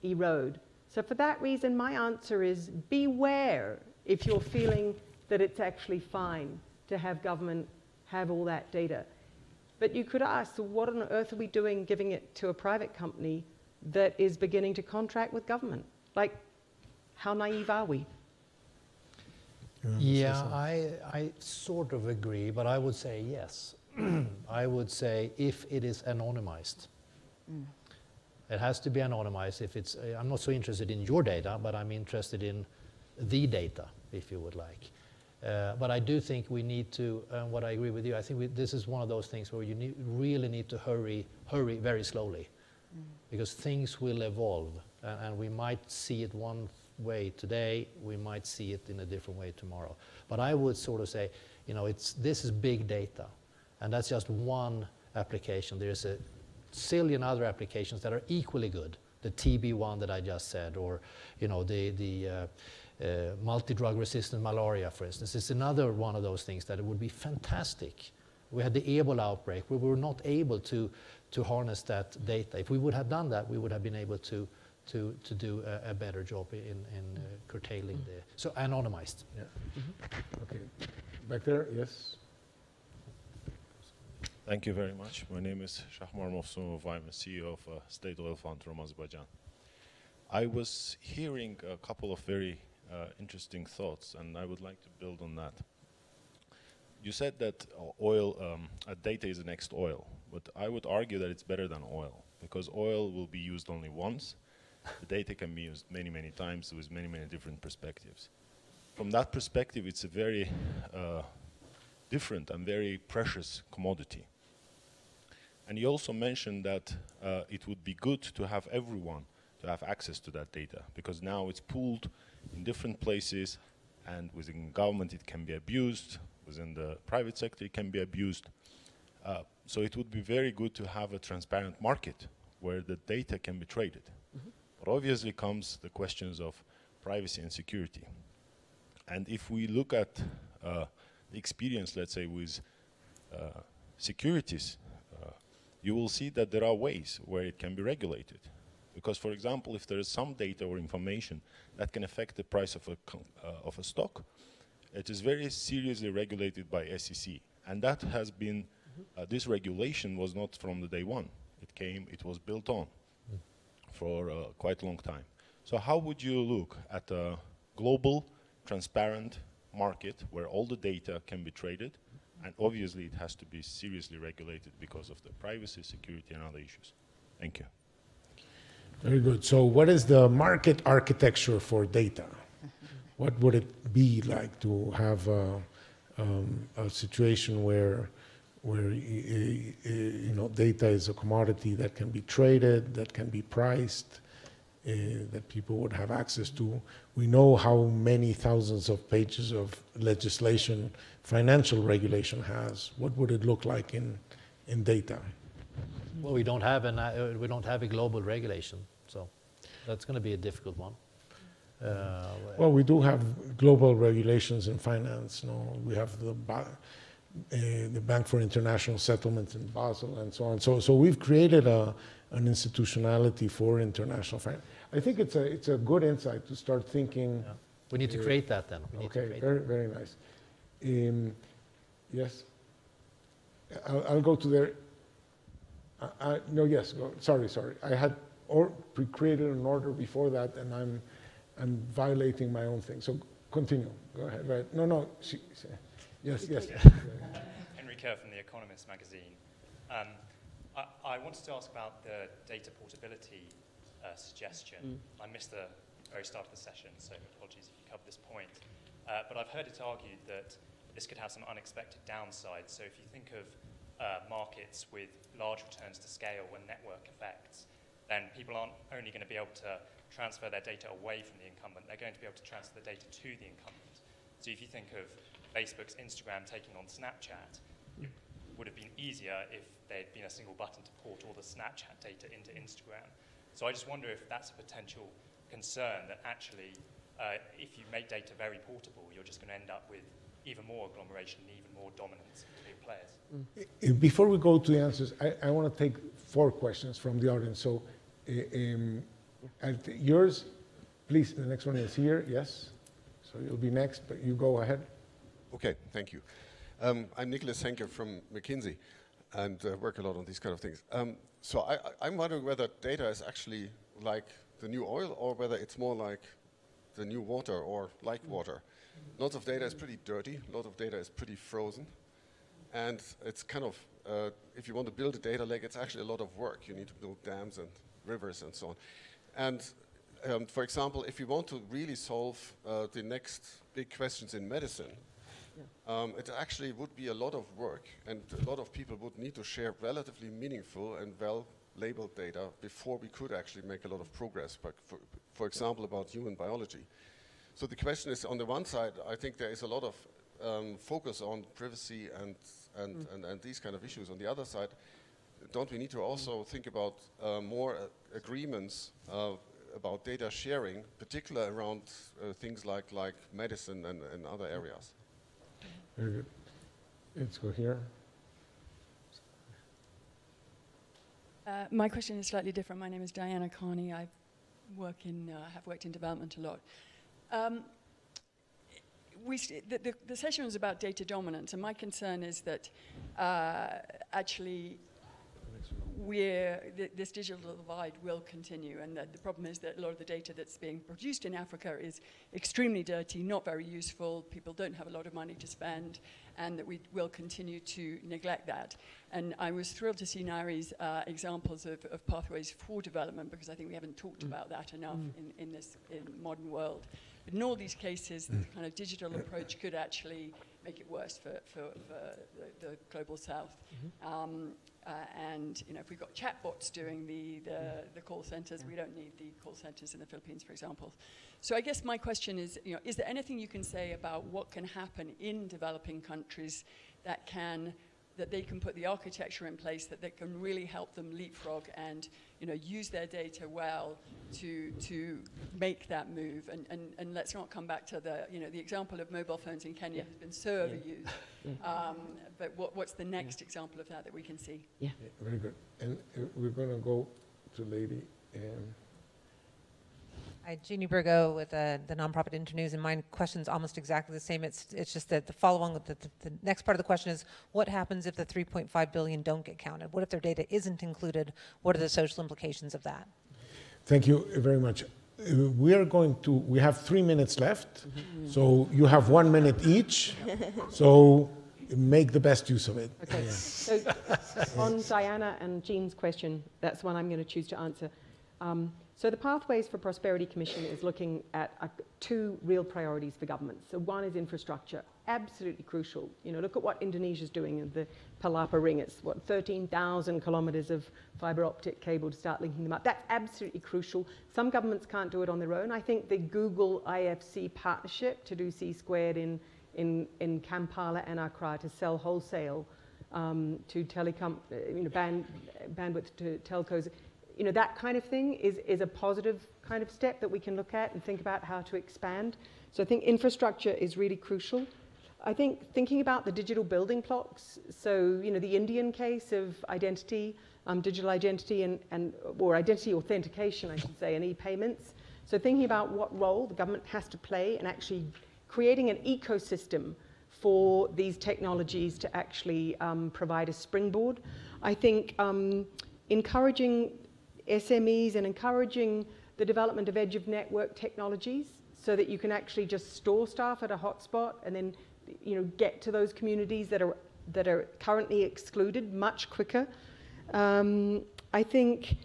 erode. So for that reason, my answer is beware if you're feeling that it's actually fine to have government have all that data. But you could ask, so what on earth are we doing giving it to a private company that is beginning to contract with government? Like, how naive are we? Yeah, I sort of agree, but I would say yes. I would say if it is anonymized. It has to be anonymized. If it's, I'm not so interested in your data, but I'm interested in the data, if you would like. But I do think we need to, what I agree with you, I think this is one of those things where you really need to hurry very slowly, because things will evolve, and we might see it one way today, we might see it in a different way tomorrow. But I would sort of say, you know, this is big data, and that's just one application. There's a zillion other applications that are equally good. The TB one that I just said, or you know, the multi-drug resistant malaria, for instance, is another one of those things that it would be fantastic. We had the Ebola outbreak where we were not able to harness that data. If we would have done that, we would have been able to do a better job in curtailing the, so anonymized. Yeah. Okay. Back there, yes. Thank you very much. My name is Shahmar Mofsumov. I'm the CEO of State Oil Fund from Azerbaijan. I was hearing a couple of very interesting thoughts, and I would like to build on that. You said that data is the next oil, but I would argue that it's better than oil, because oil will be used only once. The data can be used many, many times with many, many different perspectives. From that perspective, it's a very different and very precious commodity. And you also mentioned that it would be good to have everyone to have access to that data, because now it's pooled in different places, and within government it can be abused, within the private sector it can be abused. So it would be very good to have a transparent market where the data can be traded. But obviously comes the questions of privacy and security. And if we look at the experience, let's say, with securities, you will see that there are ways where it can be regulated. Because, for example, if there is some data or information that can affect the price of a stock, it is very seriously regulated by SEC. And that has been, this regulation was not from the day one. It was built on for quite a long time. So how would you look at a global, transparent market where all the data can be traded? And obviously it has to be seriously regulated because of the privacy, security, and other issues. Thank you. Very good. So what is the market architecture for data? What would it be like to have a situation where you know, data is a commodity that can be traded, that can be priced, that people would have access to? We know how many thousands of pages of legislation financial regulation has. What would it look like in data? Well, we don't have a global regulation, so that's going to be a difficult one. Well, we do have global regulations in finance. No, we have the Bank for International Settlements in Basel and so on. So we've created an institutionality for international finance. I think it's a good insight to start thinking. Yeah. We need to create that then. Okay, very nice. Yes, I'll go to there. No, yes. Go. Sorry. I had pre-created an order before that, and I'm violating my own thing. So continue. Go ahead. Right. No. Yes. Henry Kerr from The Economist magazine. I wanted to ask about the data portability suggestion. I missed the very start of the session, so apologies if you covered this point. But I've heard it argued that this could have some unexpected downsides. So if you think of markets with large returns to scale and network effects, then people aren't only going to be able to transfer their data away from the incumbent, they're going to be able to transfer the data to the incumbent. So if you think of Facebook's Instagram taking on Snapchat, it would have been easier if there had been a single button to port all the Snapchat data into Instagram. So I just wonder if that's a potential concern, that actually if you make data very portable, you're just going to end up with even more agglomeration, even more dominance of big players. Before we go to the answers, I want to take 4 questions from the audience. So yours, please, the next one is here, yes. So you'll be next, but you go ahead. Okay, thank you. I'm Nicholas Henke from McKinsey, and work a lot on these kind of things. So I'm wondering whether data is actually like the new oil, or whether it's more like the new water, or like water. Lots of data is pretty dirty. A lot of data is pretty frozen. And it's kind of, if you want to build a data lake, it's actually a lot of work. You need to build dams and rivers and so on. And for example, if you want to really solve the next big questions in medicine, it actually would be a lot of work, and a lot of people would need to share relatively meaningful and well-labeled data before we could actually make a lot of progress, but for example, about human biology. So the question is, on the one side, I think there is a lot of focus on privacy and these kind of issues. On the other side, don't we need to also think about more agreements about data sharing, particularly around things like medicine and other areas? Very good. Let's go here. My question is slightly different. My name is Diana Carney. I have worked in development a lot. The session was about data dominance, and my concern is that actually this digital divide will continue, and that the problem is that a lot of the data that's being produced in Africa is extremely dirty, not very useful, people don't have a lot of money to spend, and that we will continue to neglect that. And I was thrilled to see Ngaire's examples of pathways for development, because I think we haven't talked about that enough in this modern world. But in all these cases, the kind of digital approach could actually make it worse for the global south. And if we've got chatbots doing the call centers, we don't need the call centers in the Philippines, for example. So I guess my question is, is there anything you can say about what can happen in developing countries that they can put the architecture in place that can really help them leapfrog and use their data well to make that move? And let's not come back to the example of mobile phones in Kenya has been so overused. But what's the next example of that we can see? Yeah, very good. And we're going to go to lady. Hi, Jeannie Burgo with the nonprofit Internews, and my question's almost exactly the same. It's just that the follow-on with the next part of the question is, what happens if the 3.5 billion don't get counted? What if their data isn't included? What are the social implications of that? Thank you very much. We have 3 minutes left, so you have 1 minute each, so make the best use of it. Okay, so on Diana and Jean's question, that's one I'm going to choose to answer. So the Pathways for Prosperity Commission is looking at two real priorities for governments. So one is infrastructure, absolutely crucial. Look at what Indonesia's doing in the Palapa Ring. It's 13,000 kilometers of fiber optic cable to start linking them up. That's absolutely crucial. Some governments can't do it on their own. I think the Google IFC partnership to do C-squared in Kampala and Accra to sell wholesale to telecom, bandwidth to telcos, that kind of thing is a positive kind of step that we can look at and think about how to expand. So I think infrastructure is really crucial. I think thinking about the digital building blocks, so the Indian case of identity, digital identity or identity authentication, I should say, and e-payments. So thinking about what role the government has to play in actually creating an ecosystem for these technologies to actually provide a springboard. I think encouraging SMEs and encouraging the development of edge of network technologies so that you can actually just store stuff at a hotspot and then get to those communities that are currently excluded much quicker. I think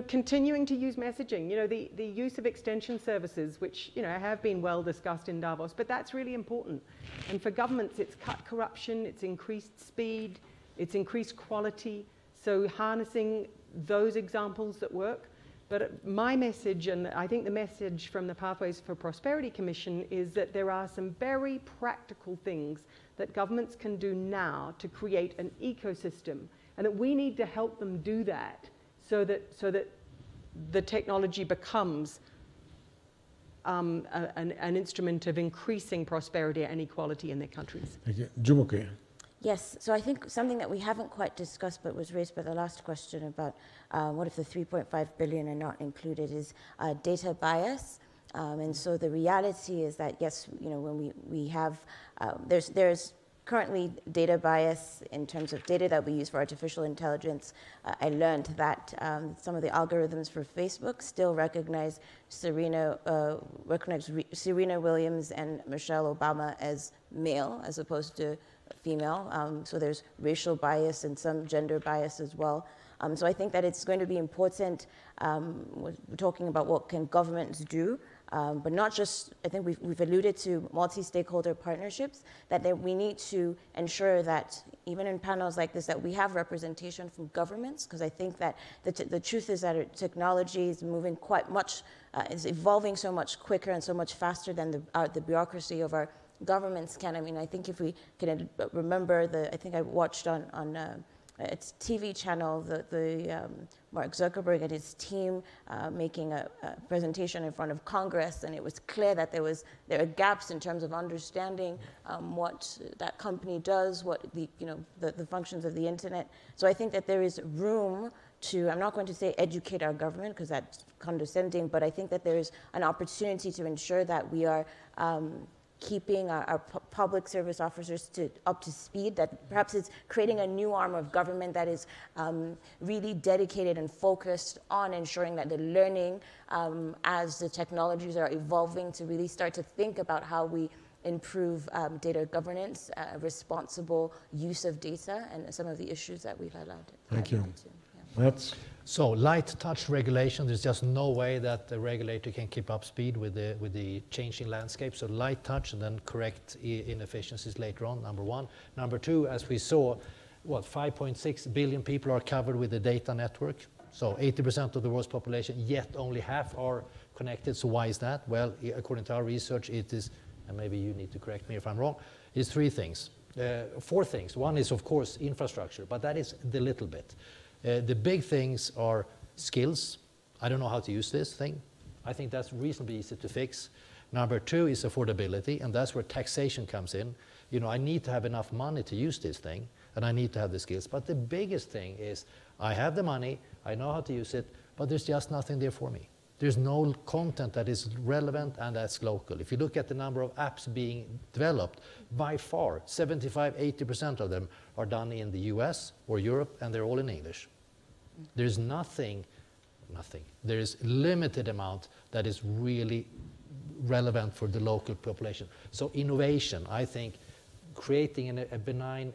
continuing to use messaging, the use of extension services, which have been well discussed in Davos, but that's really important. And for governments, it's cut corruption, it's increased speed, it's increased quality. So harnessing those examples that work. But my message, and I think the message from the Pathways for Prosperity Commission, is that there are some very practical things that governments can do now to create an ecosystem, and that we need to help them do that so that the technology becomes an instrument of increasing prosperity and equality in their countries. Thank you. Jumoke. Yes, so I think something that we haven't quite discussed but was raised by the last question about what if the 3.5 billion are not included is data bias. And so the reality is that, yes, when we have, there's currently data bias in terms of data that we use for artificial intelligence. I learned that some of the algorithms for Facebook still recognize Serena Williams and Michelle Obama as male as opposed to female. So there's racial bias and some gender bias as well. So I think that it's going to be important. We're talking about what can governments do, but not just, I think we've alluded to multi-stakeholder partnerships, that we need to ensure that even in panels like this, that we have representation from governments, because I think that the truth is that technology is moving quite much, is evolving so much quicker and so much faster than the bureaucracy of our governments can. I mean, I think if we can remember I think I watched on its TV channel, Mark Zuckerberg and his team making a presentation in front of Congress, and it was clear that there are gaps in terms of understanding what that company does, what the functions of the internet. So I think that there is room to, I'm not going to say educate our government because that's condescending, but I think that there is an opportunity to ensure that we are keeping our public service officers up to speed, that perhaps it's creating a new arm of government that is really dedicated and focused on ensuring that they're learning as the technologies are evolving to really start to think about how we improve data governance, responsible use of data, and some of the issues that we've highlighted. Thank you. Yeah. So light touch regulation, there's just no way that the regulator can keep up speed with the changing landscape. So light touch and then correct inefficiencies later on, number one. Number two, as we saw, 5.6 billion people are covered with the data network. So 80% of the world's population, yet only half are connected. So why is that? Well, according to our research, it is, and maybe you need to correct me if I'm wrong, it's four things. One is, of course, infrastructure, but that is the little bit. The big things are skills. I don't know how to use this thing. I think that's reasonably easy to fix. Number two is affordability, and that's where taxation comes in. I need to have enough money to use this thing, and I need to have the skills. But the biggest thing is I have the money, I know how to use it, but there's just nothing there for me. There's no content that is relevant and that's local. If you look at the number of apps being developed, by far, 75–80% of them are done in the US or Europe, and they're all in English. There's nothing, there is limited amount that is really relevant for the local population. So innovation, I think, creating a benign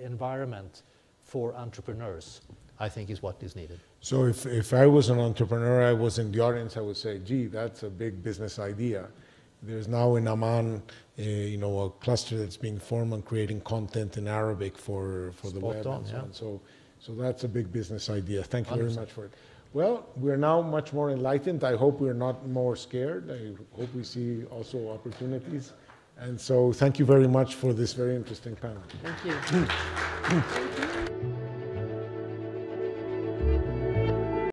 environment for entrepreneurs, I think is what is needed. So if I was an entrepreneur, I was in the audience, I would say, gee, that's a big business idea. There's now in Amman, a cluster that's being formed on creating content in Arabic for the web and so on. So that's a big business idea. Thank you very much for it. Well, we're now much more enlightened. I hope we're not more scared. I hope we see also opportunities. And so thank you very much for this very interesting panel. Thank you.